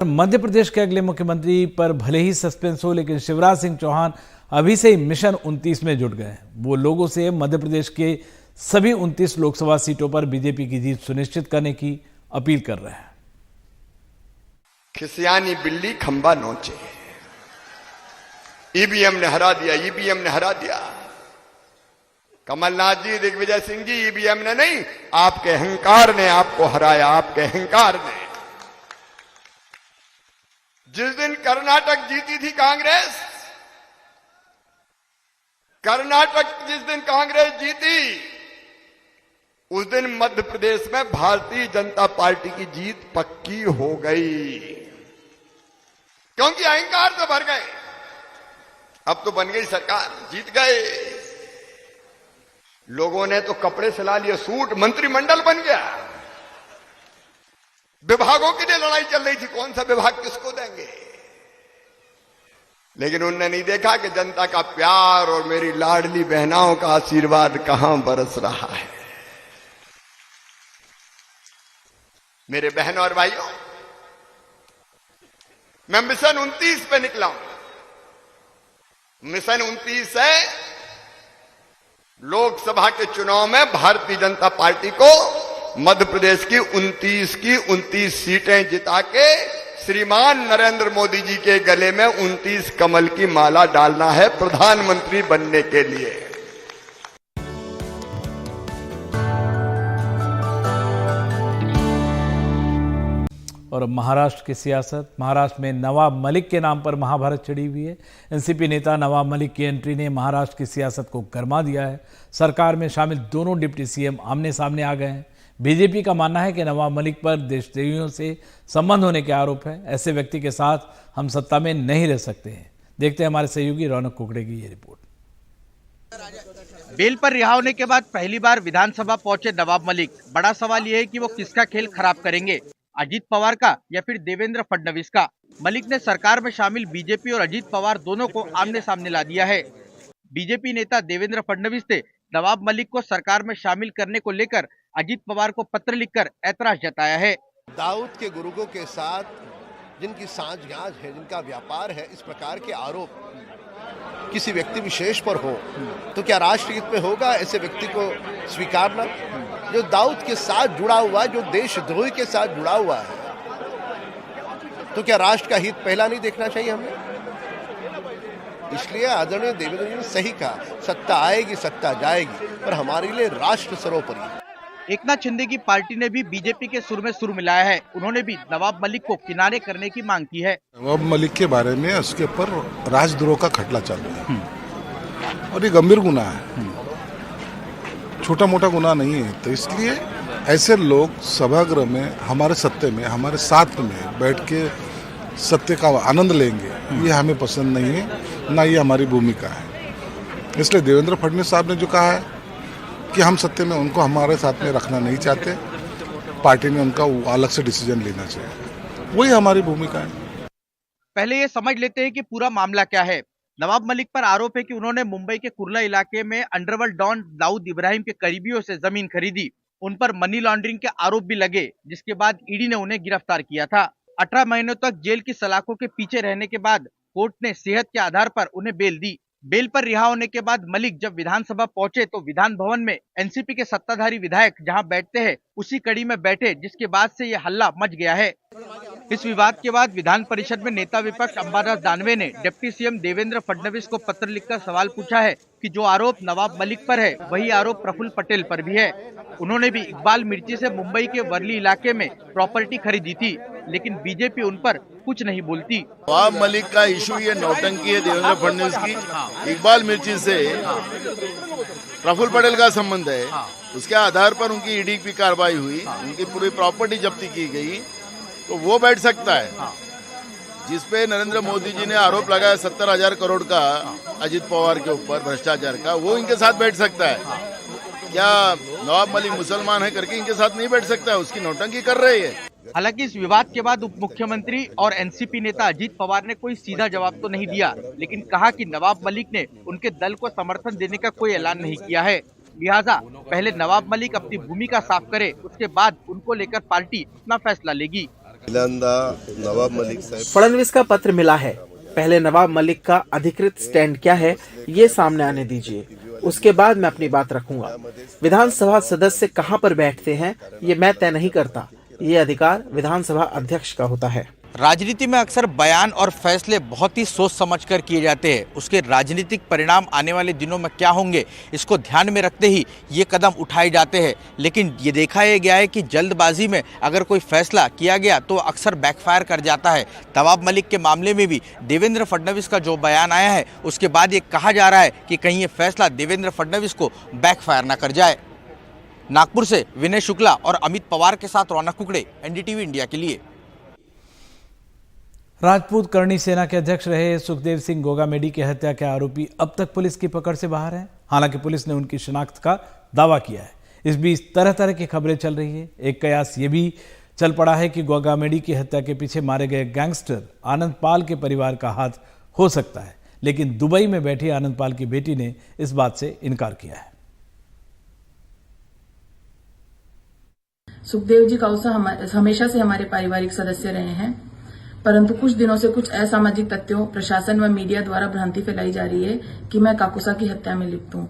मध्य प्रदेश के अगले मुख्यमंत्री पर भले ही सस्पेंस हो, लेकिन शिवराज सिंह चौहान अभी से ही मिशन 29 में जुट गए हैं। वो लोगों से मध्य प्रदेश के सभी 29 लोकसभा सीटों पर बीजेपी की जीत सुनिश्चित करने की अपील कर रहे हैं। खिसियानी बिल्ली खंबा नोचे, ईवीएम ने हरा दिया, ईवीएम ने हरा दिया। कमलनाथ जी, दिग्विजय सिंह जी, ईवीएम ने नहीं, आपके अहंकार ने आपको हराया, आपके अहंकार ने। जिस दिन कर्नाटक जीती थी कांग्रेस, कर्नाटक जिस दिन कांग्रेस जीती, उस दिन मध्य प्रदेश में भारतीय जनता पार्टी की जीत पक्की हो गई, क्योंकि अहंकार से भर गए। अब तो बन गई सरकार, जीत गए। लोगों ने तो कपड़े सिला लिए, सूट, मंत्रिमंडल बन गया। विभागों के लिए लड़ाई चल रही थी, कौन सा विभाग किसको देंगे, लेकिन उनने नहीं देखा कि जनता का प्यार और मेरी लाडली बहनाओं का आशीर्वाद कहां बरस रहा है। मेरे बहनों और भाइयों, मैं मिशन 29 पे निकला हूं। मिशन 29 है लोकसभा के चुनाव में भारतीय जनता पार्टी को मध्य प्रदेश की 29 सीटें जिता के श्रीमान नरेंद्र मोदी जी के गले में 29 कमल की माला डालना है प्रधानमंत्री बनने के लिए। और महाराष्ट्र की सियासत, महाराष्ट्र में नवाब मलिक के नाम पर महाभारत चढ़ी हुई है। एनसीपी नेता नवाब मलिक की एंट्री ने महाराष्ट्र की सियासत को गरमा दिया है। सरकार में शामिल दोनों डिप्टी सीएम आमने सामने आ गए हैं। बीजेपी का मानना है कि नवाब मलिक पर देशद्रोहियों से संबंध होने के आरोप है। ऐसे व्यक्ति के साथ हम सत्ता में नहीं रह सकते हैं। देखते हैं हमारे सहयोगी रौनक कुकड़े की ये रिपोर्ट। बेल पर रिहा होने के बाद पहली बार विधानसभा पहुंचे नवाब मलिक। बड़ा सवाल यह है कि वो किसका खेल खराब करेंगे, अजीत पवार का या फिर देवेंद्र फडणवीस का। मलिक ने सरकार में शामिल बीजेपी और अजीत पवार दोनों को आमने सामने ला दिया है। बीजेपी नेता देवेंद्र फडणवीस ने नवाब मलिक को सरकार में शामिल करने को लेकर अजीत पवार को पत्र लिखकर ऐतराज जताया है। दाऊद के गुर्गों के साथ जिनकी सांठगांठ है, जिनका व्यापार है, इस प्रकार के आरोप किसी व्यक्ति विशेष पर हो तो क्या राष्ट्र हित में होगा ऐसे व्यक्ति को स्वीकारना? जो दाऊद के साथ जुड़ा हुआ, जो देशद्रोही के साथ जुड़ा हुआ है, तो क्या राष्ट्र का हित पहला नहीं देखना चाहिए हमें? इसलिए आदरणीय देवेंद्र जी ने सही कहा, सत्ता आएगी सत्ता जाएगी, पर हमारे लिए राष्ट्र सर्वोपरि है। एकनाथ शिंदे की पार्टी ने भी बीजेपी के सुर में सुर मिलाया है। उन्होंने भी नवाब मलिक को किनारे करने की मांग की है। नवाब मलिक के बारे में उसके ऊपर राजद्रोह का खटला चालू है और ये गंभीर गुनाह है, छोटा मोटा गुनाह नहीं है। तो इसलिए ऐसे लोग सभागृह में हमारे सत्ते में, हमारे साथ में बैठ के सत्य का आनंद लेंगे, ये हमें पसंद नहीं है, ना ये हमारी भूमिका है। इसलिए देवेंद्र फडणवीस साहब ने जो कहा है कि हम सत्य में उनको हमारे साथ में रखना नहीं चाहते, पार्टी ने उनका अलग से डिसीजन लेना चाहिए, वही हमारी भूमिका है। पहले ये समझ लेते हैं कि पूरा मामला क्या है। नवाब मलिक पर आरोप है कि उन्होंने मुंबई के कुर्ला इलाके में अंडरवर्ल्ड डॉन दाऊद इब्राहिम के करीबियों से जमीन खरीदी। उन पर मनी लॉन्ड्रिंग के आरोप भी लगे, जिसके बाद ईडी ने उन्हें गिरफ्तार किया था। 18 महीनों तक जेल की सलाखों के पीछे रहने के बाद कोर्ट ने सेहत के आधार पर उन्हें बेल दी। बेल पर रिहा होने के बाद मलिक जब विधानसभा पहुंचे तो विधान भवन में एनसीपी के सत्ताधारी विधायक जहां बैठते हैं उसी कड़ी में बैठे, जिसके बाद से ये हल्ला मच गया है। इस विवाद के बाद विधान परिषद में नेता विपक्ष अंबादास दानवे ने डिप्टी सीएम देवेंद्र फडणवीस को पत्र लिखकर सवाल पूछा है कि जो आरोप नवाब मलिक पर है वही आरोप प्रफुल्ल पटेल पर भी है। उन्होंने भी इकबाल मिर्ची से मुंबई के वर्ली इलाके में प्रॉपर्टी खरीदी थी, लेकिन बीजेपी उन पर कुछ नहीं बोलती। नवाब मलिक का इशू ये नौटंकी है देवेंद्र फडणवीस की। इकबाल मिर्ची से प्रफुल्ल पटेल का संबंध है, उसके आधार पर उनकी ईडी की कार्रवाई हुई, उनकी पूरी प्रॉपर्टी जब्ती की गई, तो वो बैठ सकता है। जिसपे नरेंद्र मोदी जी ने आरोप लगाया 70,000 करोड़ का अजीत पवार के ऊपर भ्रष्टाचार का, वो इनके साथ बैठ सकता है। क्या नवाब मलिक मुसलमान है करके इनके साथ नहीं बैठ सकता है? उसकी नौटंकी कर रही है। हालांकि इस विवाद के बाद उप मुख्यमंत्री और एनसीपी नेता अजीत पवार ने कोई सीधा जवाब तो नहीं दिया, लेकिन कहा कि नवाब मलिक ने उनके दल को समर्थन देने का कोई ऐलान नहीं किया है। लिहाजा पहले नवाब मलिक अपनी भूमिका साफ करे, उसके बाद उनको लेकर पार्टी अपना फैसला लेगी। पहिल्यांदा नवाब मलिक साहेब फडणवीस का पत्र मिला है। पहले नवाब मलिक का अधिकृत स्टैंड क्या है ये सामने आने दीजिए, उसके बाद मैं अपनी बात रखूंगा। विधानसभा सदस्य कहां पर बैठते हैं ये मैं तय नहीं करता, ये अधिकार विधानसभा अध्यक्ष का होता है। राजनीति में अक्सर बयान और फैसले बहुत ही सोच समझकर किए जाते हैं। उसके राजनीतिक परिणाम आने वाले दिनों में क्या होंगे, इसको ध्यान में रखते ही ये कदम उठाए जाते हैं। लेकिन ये देखा गया है कि जल्दबाजी में अगर कोई फैसला किया गया तो अक्सर बैकफायर कर जाता है। नवाब मलिक के मामले में भी देवेंद्र फडणवीस का जो बयान आया है उसके बाद ये कहा जा रहा है कि कहीं ये फैसला देवेंद्र फडणवीस को बैकफायर ना कर जाए। नागपुर से विनय शुक्ला और अमित पवार के साथ रौनक कुकड़े, एनडीटीवी इंडिया के लिए। राजपूत करणी सेना के अध्यक्ष रहे सुखदेव सिंह गोगामेडी की हत्या के आरोपी अब तक पुलिस की पकड़ से बाहर हैं। हालांकि पुलिस ने उनकी शिनाख्त का दावा किया है। इस बीच तरह तरह की खबरें चल रही है। एक कयास ये भी चल पड़ा है कि गोगामेडी की हत्या के पीछे मारे गए गैंगस्टर आनंद पाल के परिवार का हाथ हो सकता है, लेकिन दुबई में बैठी आनंद पाल की बेटी ने इस बात से इनकार किया है। सुखदेव जी कौसा हमेशा से हमारे पारिवारिक सदस्य रहे हैं, परंतु कुछ दिनों से कुछ असामाजिक तथ्यों, प्रशासन व मीडिया द्वारा भ्रांति फैलाई जा रही है कि मैं काकुसा की हत्या में लिप्त हूं।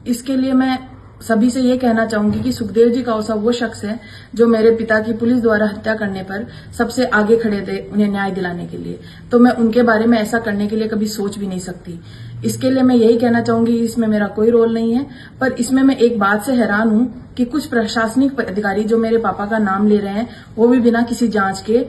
इसके लिए मैं सभी से ये कहना चाहूंगी कि सुखदेव जी कौसा वो शख्स है जो मेरे पिता की पुलिस द्वारा हत्या करने पर सबसे आगे खड़े थे उन्हें न्याय दिलाने के लिए। तो मैं उनके बारे में ऐसा करने के लिए कभी सोच भी नहीं सकती। इसके लिए मैं यही कहना चाहूंगी, इसमें मेरा कोई रोल नहीं है। पर इसमें मैं एक बात से हैरान हूं कि कुछ प्रशासनिक अधिकारी जो मेरे पापा का नाम ले रहे हैं वो भी बिना किसी जांच के,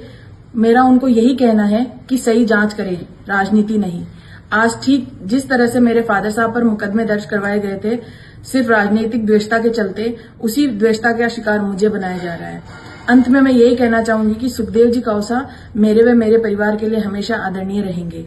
मेरा उनको यही कहना है कि सही जांच करें, राजनीति नहीं। आज ठीक जिस तरह से मेरे फादर साहब पर मुकदमे दर्ज करवाए गए थे सिर्फ राजनीतिक द्वेषता के चलते, उसी द्वेषता का शिकार मुझे बनाया जा रहा है। अंत में मैं यही कहना चाहूंगी कि सुखदेव जी कौसा मेरे व मेरे परिवार के लिए हमेशा आदरणीय रहेंगे।